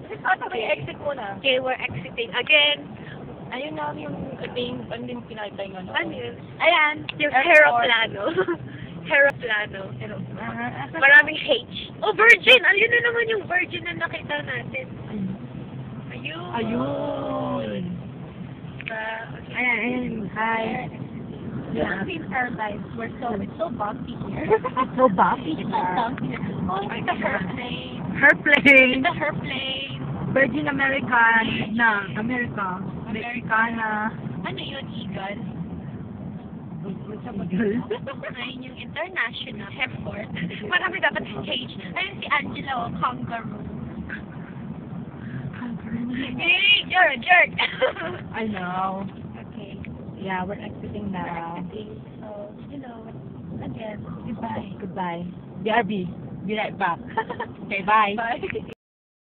Exit muna. Okay, we're exiting again. Ayun na yung ano yung pinakita yung ano. Ano yun? Ayan, yung aeroplano. Aeroplano. Maraming H. Oh, Virgin! Ayun na naman yung Virgin na nakita natin. Ayun. Ayun. Okay. Ayan. Hi. Philippine Airlines. It's so bumpy here. It's so bumpy. It's so bumpy. Oh, it's a airplane. Her plane. It's a airplane. Virgin American na. America. Americana. Ano yun, Eagle? Ayun yung international airport. Marami dapat H. Ayun si Angelo, kangaroo. Hey, you're a jerk. I know. Okay. Yeah, we're exiting now. So, again, Goodbye. Goodbye. BRB. Be right back. Okay, bye. Bye.